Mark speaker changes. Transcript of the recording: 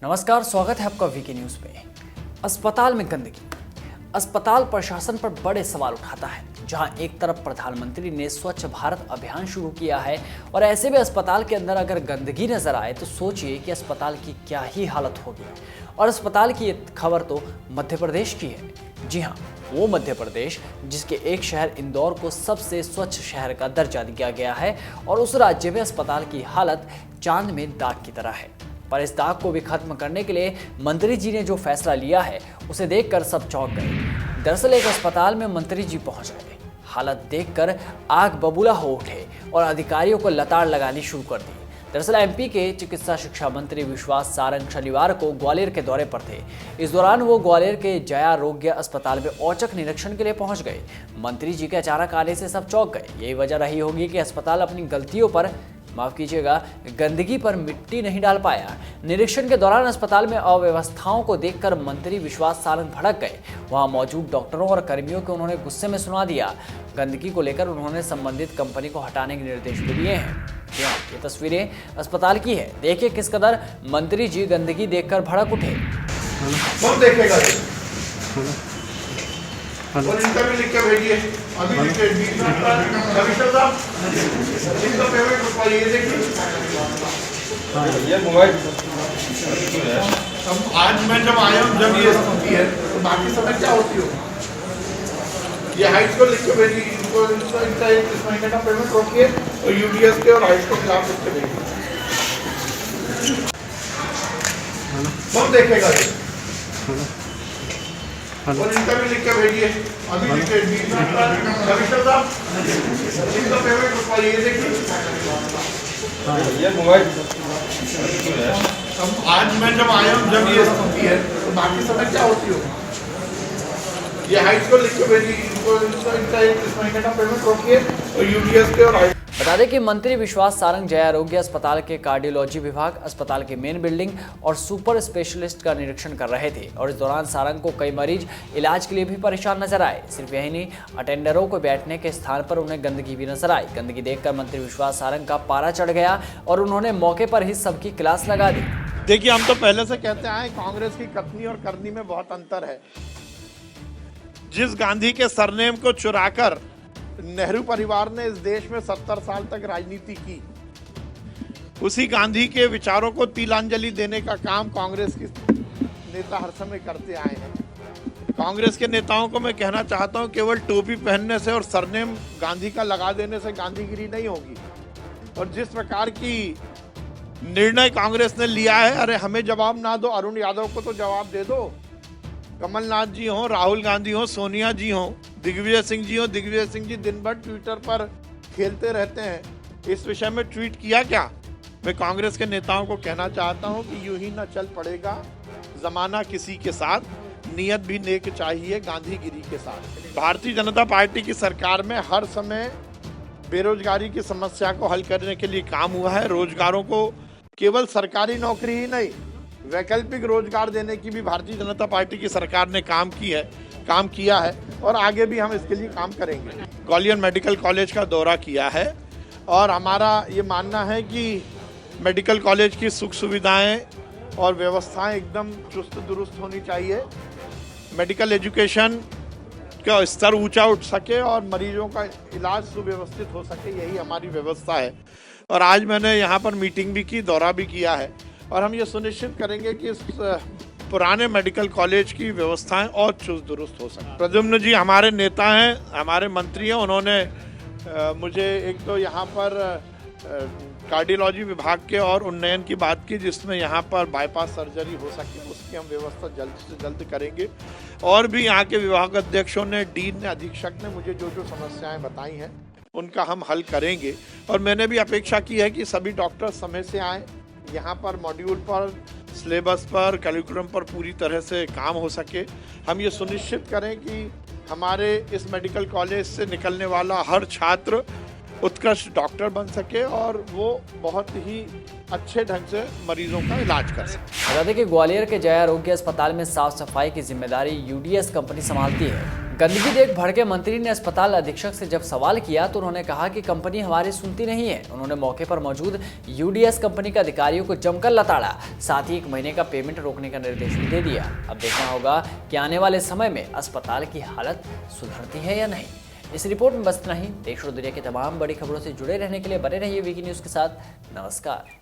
Speaker 1: नमस्कार, स्वागत है आपका वीके न्यूज में। अस्पताल में गंदगी। अस्पताल प्रशासन पर बड़े सवाल उठाता है। जहां एक तरफ प्रधानमंत्री ने स्वच्छ भारत अभियान शुरू किया है और ऐसे में अस्पताल के अंदर अगर गंदगी नजर आए तो सोचिए कि अस्पताल की क्या ही हालत होगी। और अस्पताल की ये खबर तो मध्य प्रदेश की है। जी हाँ, वो मध्य प्रदेश जिसके एक शहर इंदौर को सबसे स्वच्छ शहर का दर्जा दिया गया है और उस राज्य में अस्पताल की हालत चांद में दाग की तरह है। पर इस दाग को भी खत्म करने के लिए मंत्री जी ने जो फैसला लिया है उसे देखकर सब चौंक गए। दरअसल एक अस्पताल में मंत्री जी पहुंच गए। हालत देखकर आग बबूला हो उठे और अधिकारियों को लताड़ लगानी शुरू कर दी। दरअसल एमपी के चिकित्सा शिक्षा मंत्री विश्वास सारंग शनिवार को ग्वालियर के दौरे पर थे। इस दौरान वो ग्वालियर के जया आरोग्य अस्पताल में औचक निरीक्षण के लिए पहुंच गए। मंत्री जी के अचानक आने से सब चौंक गए। यही वजह रही होगी कि अस्पताल अपनी गलतियों पर, माफ कीजिएगा, गंदगी पर मिट्टी नहीं डाल पाया। निरीक्षण के दौरान अस्पताल में अव्यवस्थाओं को देखकर मंत्री विश्वास सारंग भड़क गए। वहां मौजूद डॉक्टरों और कर्मियों को उन्होंने गुस्से में सुना दिया। गंदगी को लेकर उन्होंने संबंधित कंपनी को हटाने के निर्देश भी दिए हैं। ये तस्वीरें अस्पताल की है। देखिए किस कदर मंत्री जी गंदगी देखकर भड़क उठे।
Speaker 2: कौन देखेगा ये? और इनका भी लिख के भेजिए। अभी लिख के कमिश्नर साहब, इनका पेमेंट रुपया ये देखिए। ये मोबाइल अब आज मैं जब आया हूँ, जब ये स्थिति है तो बाकी समय क्या होती हो? ये हाइट को लिख के भेजिए। इनको इनका इस महीने का पेमेंट रोकिए और यूडीएस के और हाइट के खिलाफ लिख के भेजिए। कौन देखेगा ये? और इनका भी लिख के भेजिए। अभी लिख के कमिश्नर साहब, इनका पेमेंट रुपया ये देखिए। ये मोबाइल अब आज मैं जब आया हूँ, जब ये स्थिति है तो बाकी समय क्या होती हो? ये हाइट को लिख के भेजिए। इनको इनका इस महीने का पेमेंट रोकिए और यूडीएस के और हाइट।
Speaker 1: बता दें कि मंत्री विश्वास सारंग जया आरोग्य अस्पताल के कार्डियोलॉजी विभाग, अस्पताल की मेन बिल्डिंग और सुपर स्पेशलिस्ट का निरीक्षण कर रहे थे। और इस दौरान सारंग को कई मरीज इलाज के लिए भी परेशान नजर आए। सिर्फ यही नहीं, अटेंडरों को बैठने के स्थान पर उन्हें गंदगी भी नजर आई। गंदगी देखकर मंत्री विश्वास सारंग का पारा चढ़ गया और उन्होंने मौके पर ही सबकी क्लास लगा दी।
Speaker 2: देखिए, हम तो पहले से कहते आए कांग्रेस की कथनी और करनी में बहुत अंतर है। जिस गांधी के सरनेम को चुराकर नेहरू परिवार ने इस देश में 70 साल तक राजनीति की, उसी गांधी के विचारों को तिलांजलि देने का काम कांग्रेस के नेता हर समय करते आए हैं। कांग्रेस के नेताओं को मैं कहना चाहता हूं, केवल टोपी पहनने से और सरनेम गांधी का लगा देने से गांधीगिरी नहीं होगी। और जिस प्रकार की निर्णय कांग्रेस ने लिया है, अरे हमें जवाब ना दो, अरुण यादव को तो जवाब दे दो। कमलनाथ जी हो, राहुल गांधी हो, सोनिया जी हो, दिग्विजय सिंह जी हो। दिग्विजय सिंह जी दिन भर ट्विटर पर खेलते रहते हैं। इस विषय में ट्वीट किया क्या? मैं कांग्रेस के नेताओं को कहना चाहता हूं कि यूं ही न चल पड़ेगा जमाना किसी के साथ, नियत भी नेक चाहिए गांधीगिरी के साथ। भारतीय जनता पार्टी की सरकार में हर समय बेरोजगारी की समस्या को हल करने के लिए काम हुआ है। रोजगारों को केवल सरकारी नौकरी ही नहीं, वैकल्पिक रोजगार देने की भी भारतीय जनता पार्टी की सरकार ने काम किया है और आगे भी हम इसके लिए काम करेंगे। ग्वालियर मेडिकल कॉलेज का दौरा किया है और हमारा ये मानना है कि मेडिकल कॉलेज की सुख सुविधाएं और व्यवस्थाएं एकदम चुस्त दुरुस्त होनी चाहिए। मेडिकल एजुकेशन का स्तर ऊंचा उठ सके और मरीजों का इलाज सुव्यवस्थित हो सके, यही हमारी व्यवस्था है। और आज मैंने यहाँ पर मीटिंग भी की, दौरा भी किया है और हम ये सुनिश्चित करेंगे कि इस पुराने मेडिकल कॉलेज की व्यवस्थाएं और चुस्त दुरुस्त हो सके। प्रद्युम्न जी हमारे नेता हैं, हमारे मंत्री हैं। उन्होंने मुझे एक तो यहाँ पर कार्डियोलॉजी विभाग के और उन्नयन की बात की, जिसमें यहाँ पर बाईपास सर्जरी हो सके, उसकी हम व्यवस्था जल्द से जल्द करेंगे। और भी यहाँ के विभाग अध्यक्षों ने, डीन ने, अधीक्षक ने मुझे जो जो समस्याएं बताई हैं उनका हम हल करेंगे। और मैंने भी अपेक्षा की है कि सभी डॉक्टर समय से आएँ, यहाँ पर मॉड्यूल पर, सिलेबस पर, करिकुलम पर पूरी तरह से काम हो सके। हम ये सुनिश्चित करें कि हमारे इस मेडिकल कॉलेज से निकलने वाला हर छात्र उत्कृष्ट डॉक्टर बन सके और वो बहुत ही अच्छे ढंग से मरीजों का इलाज कर सके।
Speaker 1: बता दें कि ग्वालियर के जया आरोग्य अस्पताल में साफ सफाई की जिम्मेदारी यूडीएस कंपनी संभालती है। गंदगी देख भड़के मंत्री ने अस्पताल अधीक्षक से जब सवाल किया तो उन्होंने कहा कि कंपनी हमारी सुनती नहीं है। उन्होंने मौके पर मौजूद यूडीएस कंपनी के अधिकारियों को जमकर लताड़ा, साथ ही 1 महीने का पेमेंट रोकने का निर्देश भी दे दिया। अब देखना होगा कि आने वाले समय में अस्पताल की हालत सुधरती है या नहीं। इस रिपोर्ट में बस इतना ही। देश और दुनिया की तमाम बड़ी खबरों से जुड़े रहने के लिए बने रहिए वीकी न्यूज़ के साथ। नमस्कार।